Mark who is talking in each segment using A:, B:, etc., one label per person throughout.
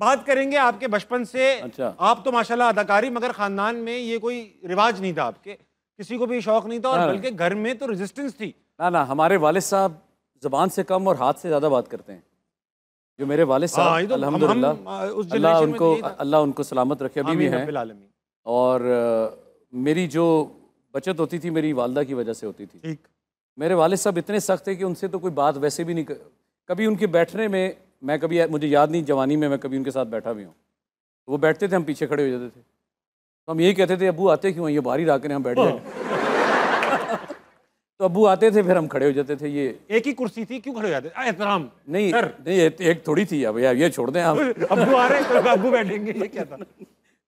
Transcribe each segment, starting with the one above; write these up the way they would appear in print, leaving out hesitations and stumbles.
A: बात करेंगे आपके बचपन से।
B: अच्छा।
A: आप तो माशाल्लाह अदाकारी, मगर खानदान में ये कोई रिवाज नहीं था आपके, किसी को भी शौक नहीं था, और बल्कि घर में तो रेजिस्टेंस थी।
B: ना ना, हमारे वालिद साहब जबान से कम और हाथ से ज़्यादा बात करते हैं। जो मेरे वालिद साहब
A: तो
B: अल्हम्दुलिल्लाह अल्लाह उनको सलामत रखे, अभी भी हैं। और मेरी जो बचत होती थी मेरी वालदा की वजह से होती थी।
A: ठीक।
B: मेरे वालिद साहब इतने सख्त थे कि उनसे तो कोई बात वैसे भी नहीं कभी उनके बैठने में मैं कभी, मुझे याद नहीं जवानी में मैं कभी उनके साथ बैठा भी हूँ। वो बैठते थे, हम पीछे खड़े हो जाते थे, तो हम यही कहते थे अब्बू आते क्यों हैं, ये बाहरी आकर हम बैठ जाएंगे। तो अब्बू आते थे, फिर हम खड़े हो जाते थे। ये एक
A: ही कुर्सी थी, क्यों खड़े हो जाते? एहतराम
B: नहीं नहीं, एक थोड़ी थी अब यार, ये छोड़ दें आप।
A: अब्बू आ रहे हैं तो अब्बू बैठेंगे, ये क्या था?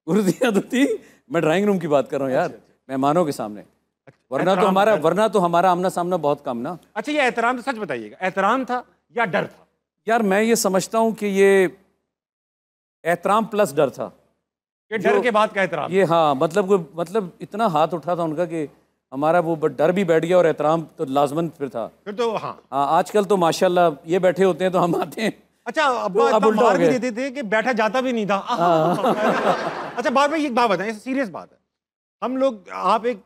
B: कुर्सियाँ तो थी, मैं ड्राइंग रूम की बात कर रहा हूँ यार, मेहमानों के सामने। वरना तो हमारा आमना सामना बहुत कम ना।
A: अच्छा, ये एहतराम, सच बताइएगा, एहतराम था या डर था?
B: यार मैं ये समझता हूँ कि ये एहतराम प्लस डर था।
A: ये डर के बाद का एहतराम?
B: ये हाँ, मतलब इतना हाथ उठा था उनका कि हमारा वो डर भी बैठ गया और एहतराम तो लाजमन फिर था।
A: फिर तो हाँ,
B: आजकल तो माशाल्लाह ये बैठे होते हैं तो हम आते हैं।
A: अच्छा, अब मार भी देते थे कि बैठा जाता भी नहीं था। अच्छा बात में एक बात बताएं, सीरियस बात है। हम लोग, आप एक,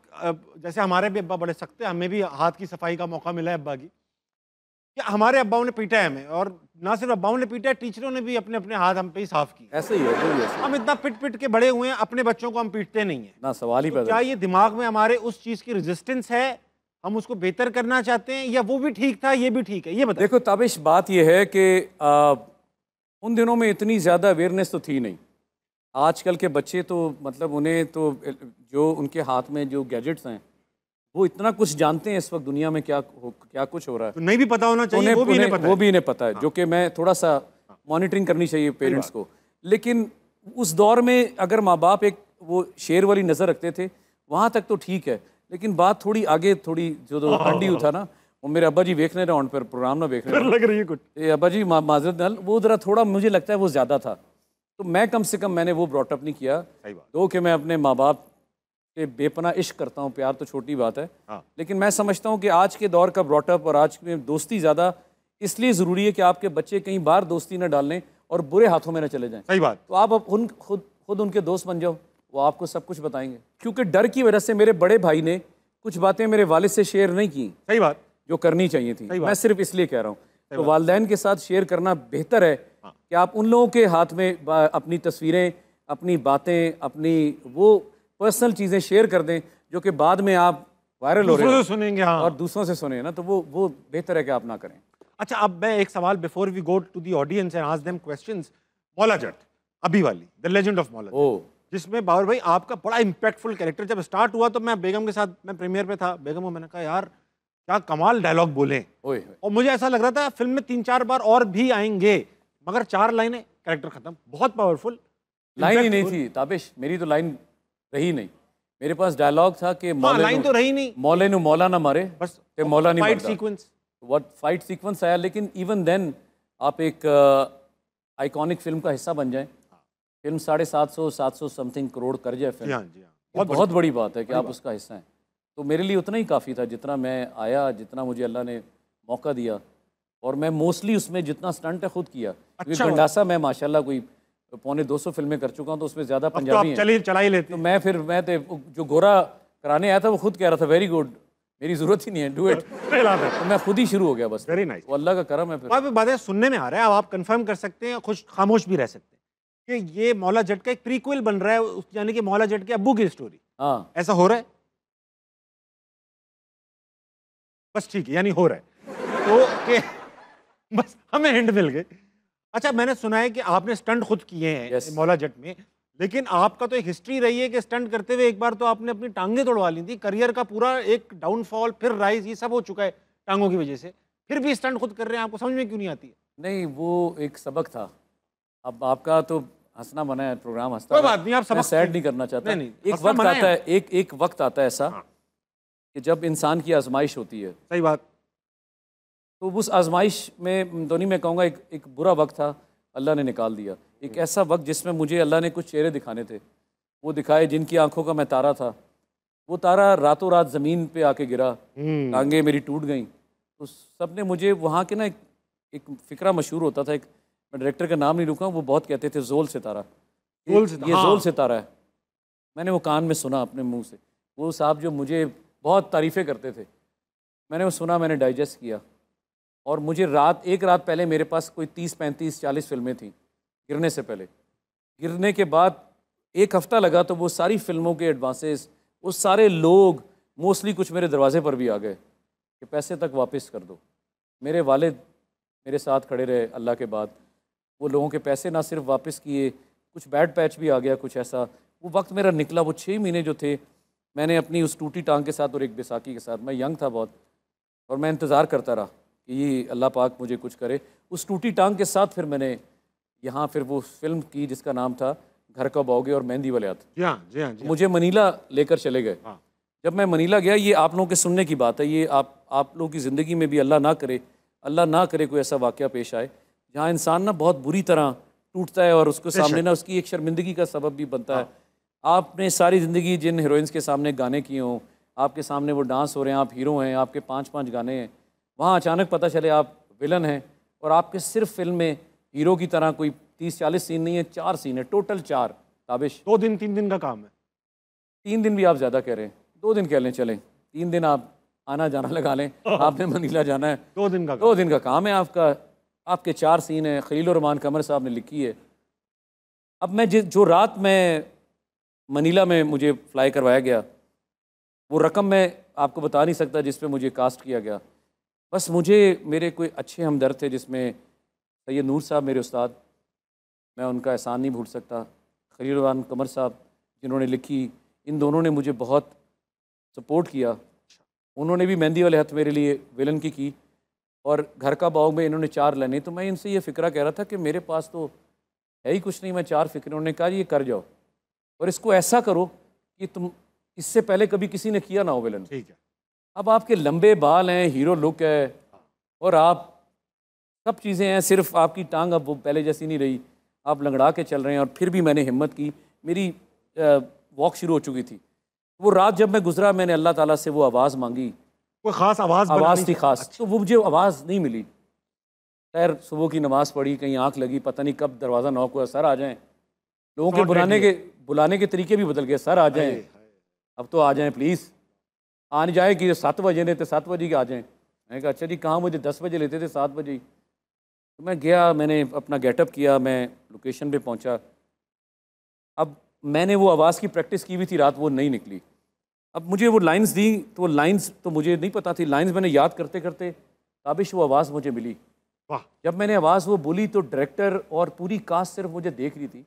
A: जैसे हमारे भी अब्बा बड़े सख्त हैं, हमें भी हाथ की सफाई का मौका मिला है अब्बा की, कि हमारे अब्बाओं ने पीटा है हमें, और ना सिर्फ अब्बाओं ने पीटा है, टीचरों ने भी अपने अपने हाथ हम पे ही साफ किए।
B: ऐसे ही है,
A: हम इतना पिट पिट के बड़े हुए हैं, अपने बच्चों को हम पीटते नहीं है
B: ना, सवाल ही पैदा।
A: क्या ये दिमाग में हमारे उस चीज की रेजिस्टेंस है, हम उसको बेहतर करना चाहते हैं, या वो भी ठीक था ये भी ठीक है? ये बताओ।
B: देखो ताबिश, बात ये है कि उन दिनों में इतनी ज़्यादा अवेयरनेस तो थी नहीं। आजकल के बच्चे तो मतलब उन्हें तो जो उनके हाथ में जो गैजेट्स हैं वो इतना कुछ जानते हैं इस वक्त दुनिया में क्या कुछ हो रहा है,
A: तो नहीं भी पता होना चाहिए, वो भी
B: इन्हें पता है। जो कि मैं थोड़ा सा मॉनिटरिंग करनी चाहिए पेरेंट्स को। लेकिन उस दौर में अगर माँ बाप एक वो शेर वाली नज़र रखते थे, वहाँ तक तो ठीक है। लेकिन बात थोड़ी आगे, थोड़ी जो अंडी था ना, वो मेरे अब्बा जी देख रहे हैं पर प्रोग्राम ना देख रहे
A: लग रही है कुछ,
B: अब्बा जी माजरत नल, वो ज़रा थोड़ा मुझे लगता है वो ज़्यादा था। तो मैं कम से कम मैंने वो ब्रॉटअप नहीं किया। दो कि मैं अपने माँ बाप के बेपना इश्क करता हूँ, प्यार तो छोटी बात है। लेकिन मैं समझता हूँ कि आज के दौर का ब्रॉटअप और आज में दोस्ती ज़्यादा इसलिए ज़रूरी है कि आपके बच्चे कहीं बार दोस्ती न डालने और बुरे हाथों में न चले जाएं।
A: सही बात।
B: तो आप खुद उनके दोस्त बन जाओ, वो आपको सब कुछ बताएंगे। क्योंकि डर की वजह से मेरे बड़े भाई ने कुछ बातें मेरे वालिद से शेयर नहीं की।
A: सही बात।
B: जो करनी चाहिए थी। मैं सिर्फ इसलिए कह रहा हूँ, तो वालिदैन के साथ शेयर करना बेहतर है कि आप उन लोगों के हाथ में अपनी तस्वीरें, अपनी बातें, अपनी वो पर्सनल चीज़ें शेयर कर दें जो कि बाद में आप वायरल हो रहे हैं
A: सुनेंगे।
B: और दूसरों से सुने ना, तो वो बेहतर है कि आप ना करें।
A: अच्छा, अब मैं एक सवाल before we go to the audience and ask them questions. मौला जट, अभी वाली द लेजेंड ऑफ मौला, जिसमें बाबर भाई आपका बड़ा इंपैक्टफुल कैरेक्टर, जब स्टार्ट हुआ तो मैं बेगम के साथ, मैं प्रीमियर पे था, बेगम को मैंने कहा यार क्या कमाल डायलॉग बोले, और मुझे ऐसा लग रहा था फिल्म में 3-4 बार और भी आएंगे, मगर 4 लाइनें, कैरेक्टर खत्म। बहुत पावरफुल
B: लाइन ही नहीं थी ताबिश, मेरी तो लाइन रही नहीं। मेरे पास डायलॉग था कि
A: लाइन तो रही नहीं,
B: मौले नु मौला ना मारे, बस मौला नहीं
A: फाइट सीक्वेंस,
B: फाइट सीक्वेंस आया। लेकिन इवन देन आप एक आइकॉनिक फिल्म का हिस्सा बन जाएं, फिल्म 750 समथिंग करोड़ कर जाए फिल्म, बहुत बड़ी बात है कि आप उसका हिस्सा हैं। तो मेरे लिए उतना ही काफ़ी था जितना मैं आया, जितना मुझे अल्लाह ने मौका दिया। और मैं मोस्टली उसमें जितना स्टंट है खुद किया।
A: अच्छा,
B: गंडासा मैं माशाल्लाह कोई 250 फिल्में कर चुका हूँ, तो उसमें ज़्यादा पंजाबी हैं।
A: चला ही लेते।
B: तो मैं तो जो गोरा कराने आया था वो खुद कह रहा था वेरी गुड, मेरी ज़रूरत ही नहीं है, डू इट। तो मैं खुद ही शुरू हो गया बस।
A: वेरी नाइस,
B: वो अल्लाह का करम है।
A: फिर बातें सुनने में आ रहा है, अब आप कंफर्म कर सकते हैं, खुश खामोश भी रह सकते हैं कि ये मौला जट का एक प्रीक्वल बन रहा है, यानी कि मौला जट के अब्बू की स्टोरी।
B: हाँ,
A: ऐसा हो रहा है? बस ठीक है, यानी हो रहा है तो के बस हमें हिंट मिल गए। अच्छा, मैंने सुना है कि आपने स्टंट खुद किए हैं मौला जट में, लेकिन आपका तो एक हिस्ट्री रही है कि स्टंट करते हुए एक बार तो आपने अपनी टांगें तोड़वा ली थी। करियर का पूरा एक डाउनफॉल, फिर राइज, ये सब हो चुका है टांगों की वजह से, फिर भी स्टंट खुद कर रहे हैं, आपको समझ में क्यों नहीं आती है?
B: नहीं, वो एक सबक था। अब आपका तो हंसना बना है प्रोग्राम, हंसता
A: कोई बात नहीं, आप सबक
B: सैड नहीं करना चाहता।
A: नहीं,
B: एक वक्त आता है, एक वक्त आता है ऐसा कि जब इंसान की आजमाइश होती है।
A: सही बात।
B: तो उस आजमाइश में तो नहीं, मैं कहूँगा एक बुरा वक्त था, अल्लाह ने निकाल दिया। एक ऐसा वक्त जिसमें मुझे अल्लाह ने कुछ चेहरे दिखाने थे, वो दिखाए जिनकी आंखों का मैं तारा था। वो तारा रातों रात ज़मीन पे आके गिरा, टांगें मेरी टूट गईं। तो सब ने मुझे वहाँ के ना एक फ़िक्रा मशहूर होता था, एक मैं डायरेक्टर का नाम नहीं लूँगा, वो बहुत कहते थे जोल सितारा, ये
A: हाँ।
B: जोल सितारा है। मैंने वो कान में सुना अपने मुंह से, वो साहब जो मुझे बहुत तारीफ़ें करते थे, मैंने वो सुना, मैंने डाइजेस्ट किया। और मुझे एक रात पहले मेरे पास कोई 30, 35, 40 फिल्में थी गिरने से पहले। गिरने के बाद एक हफ़्ता लगा तो वो सारी फिल्मों के एडवांसेस, वो सारे लोग मोस्टली कुछ मेरे दरवाजे पर भी आ गए कि पैसे तक वापस कर दो। मेरे वालिद मेरे साथ खड़े रहे अल्लाह के बाद, वो लोगों के पैसे ना सिर्फ वापस किए, कुछ बैड पैच भी आ गया, कुछ ऐसा। वो वक्त मेरा निकला, वो 6 महीने जो थे, मैंने अपनी उस टूटी टांग के साथ और एक बैसाखी के साथ, मैं यंग था बहुत, और मैं इंतज़ार करता रहा कि ये अल्लाह पाक मुझे कुछ करे। उस टूटी टांग के साथ फिर मैंने यहाँ फिर वो फिल्म की जिसका नाम था घर कब आओगे और मेहंदी वाले हाथ।
A: जी हाँ, जी हाँ, जी हाँ।
B: मुझे मनीला लेकर चले गए।
A: हाँ।
B: जब मैं मनीला गया, ये आप लोगों के सुनने की बात है, ये आप लोगों की ज़िंदगी में भी अल्लाह ना करे कोई ऐसा वाक़या पेश आए जहाँ इंसान ना बहुत बुरी तरह टूटता है और उसको सामने ना उसकी एक शर्मिंदगी का सबब भी बनता है। आपने सारी ज़िंदगी जिन हीरोइंस के सामने गाने किए हों, आपके सामने वो डांस हो रहे हैं, आप हीरो हैं, आपके 5-5 गाने हैं, वहाँ अचानक पता चले आप विलन हैं और आपके सिर्फ फिल्म में हीरो की तरह कोई 30-40 सीन नहीं है, 4 सीन है, टोटल 4। ताबिश
A: 2 दिन 3 दिन का काम है।
B: 3 दिन भी आप ज़्यादा कह रहे हैं, 2 दिन कह लें, चलें 3 दिन आप आना जाना लगा लें। आपने मनीला जाना है,
A: 2 दिन का
B: 2 दिन का काम है आपका। आपके 4 सीन हैं, खलील रहमान कमर साहब ने लिखी है। अब मैं जो रात में मनीला में मुझे फ्लाई करवाया गया, वो रकम मैं आपको बता नहीं सकता जिस पे मुझे कास्ट किया गया। बस मुझे मेरे कोई अच्छे हमदर्द थे, जिसमें सैयद नूर साहब मेरे उस्ताद, मैं उनका एहसान नहीं भूल सकता, खलील रहमान कमर साहब जिन्होंने लिखी, इन दोनों ने मुझे बहुत सपोर्ट किया। उन्होंने भी मेहंदी वाले हाथ मेरे लिए विलन की और घर का बाग में इन्होंने 4 लाने। तो मैं इनसे ये फ़िक्रा कह रहा था कि मेरे पास तो है ही कुछ नहीं, मैं 4 फ़िक्र। उन्होंने कहा ये कर जाओ और इसको ऐसा करो कि तुम इससे पहले कभी किसी ने किया ना हो विलन।
A: ठीक है।
B: अब आपके लंबे बाल हैं, हीरो लुक है और आप सब चीज़ें हैं, सिर्फ आपकी टांग अब वो पहले जैसी नहीं रही, आप लंगड़ा के चल रहे हैं। और फिर भी मैंने हिम्मत की, मेरी वॉक शुरू हो चुकी थी। वो रात जब मैं गुजरा, मैंने अल्लाह ताला से वो आवाज़ मांगी,
A: कोई ख़ास आवाज़
B: थी ख़ास। तो वो मुझे आवाज़ नहीं मिली। खैर सुबह की नमाज़ पढ़ी, कहीं आँख लगी, पता नहीं कब दरवाज़ा नॉक हुआ, सर आ जाएँ। लोगों के बुलाने के तरीके भी बदल गए, सर आ जाएँ, अब तो आ जाएँ प्लीज़। आ नहीं जाए कि 7 बजे ने तो 7 बजे के आ जाएँ। मैंने कहा अच्छा जी, कहाँ मुझे 10 बजे लेते थे, 7 बजे ही। तो मैं गया, मैंने अपना गेटअप किया, मैं लोकेशन पे पहुंचा। अब मैंने वो आवाज़ की प्रैक्टिस की भी थी रात, वो नहीं निकली। अब मुझे वो लाइंस दी, तो वो लाइंस तो मुझे नहीं पता थी, लाइंस मैंने याद करते करते ताबिश वो आवाज़ मुझे मिली।
A: वाह।
B: जब मैंने आवाज़ वो बोली तो डायरेक्टर और पूरी कास्ट सिर्फ मुझे देख रही थी,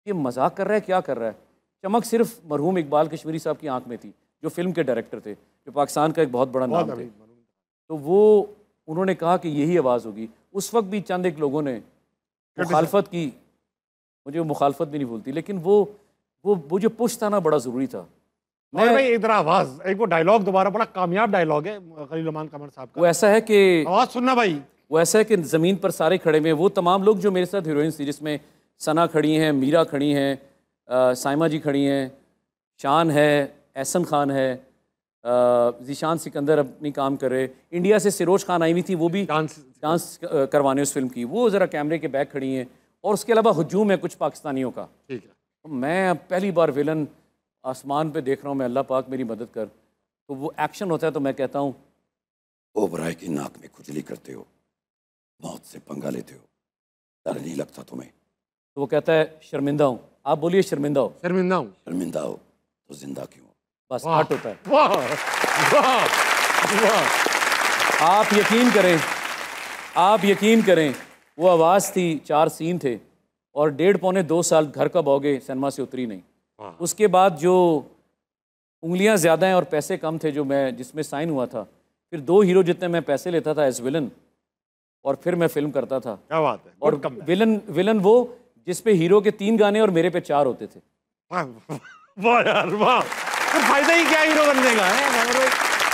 B: ये मजाक कर रहा है, क्या कर रहा है। चमक सिर्फ मरहूम इकबाल कश्मीरी साहब की आंख में थी, जो फिल्म के डायरेक्टर थे, जो पाकिस्तान का एक बहुत बड़ा नाम थे। तो वो उन्होंने कहा कि यही आवाज़ होगी। उस वक्त भी चंद एक लोगों ने मुखालफत की, मुझे वो मुखालफत भी नहीं भूलती, लेकिन वो जो पुश था ना, बड़ा ज़रूरी था।
A: मैं भाई इधर आवाज़, एक वो डायलॉग दोबारा, बड़ा कामयाब डायलॉग है खलील रहमान कमर साहब का।
B: वो ऐसा है कि
A: आवाज़ सुनना भाई,
B: वो ऐसा है कि ज़मीन पर सारे खड़े हुए, वो तमाम लोग जो मेरे साथ हीरोइंस थी, जिसमें सना खड़ी हैं, मीरा खड़ी हैं, साइमा जी खड़ी हैं, शान है, एहसन खान है, ज़ीशान सिकंदर अपनी काम कर रहे, इंडिया से सिरोज खान आई हुई थी, वो भी डांस करवाने उस फिल्म की, वो ज़रा कैमरे के बैक खड़ी हैं, और उसके अलावा हुजूम है कुछ पाकिस्तानियों का।
A: ठीक है।
B: मैं पहली बार विलन आसमान पे देख रहा हूँ, मैं अल्लाह पाक मेरी मदद कर। तो वो एक्शन होता है तो मैं कहता हूँ,
C: ओबराय की नाक में खुजली करते हो, मौत से पंगा लेते हो, डर नहीं लगता तुम्हें?
B: तो वो कहता है शर्मिंदा हूँ। आप बोलिए शर्मिंदा हो।
A: शर्मिंदा हूँ।
C: शर्मिंदा हो तो जिंदा क्यों?
B: बस हट होता है।
A: वाह वाह वाह।
B: आप यकीन करें, वो आवाज़ थी, 4 सीन थे और 1.5-2 साल घर का बोगे सिनेमा से उतरी नहीं। उसके बाद जो उंगलियां ज़्यादा हैं और पैसे कम थे, जो मैं जिसमें साइन हुआ था, फिर 2 हीरो जितने मैं पैसे लेता था एज विलन, और फिर मैं फिल्म करता था।
A: क्या बात है।
B: और विलन वो जिस पे हीरो के 3 गाने और मेरे पे 4 होते थे।
A: वाह यार वाह, फिर फायदा ही क्या हीरो बनने का है।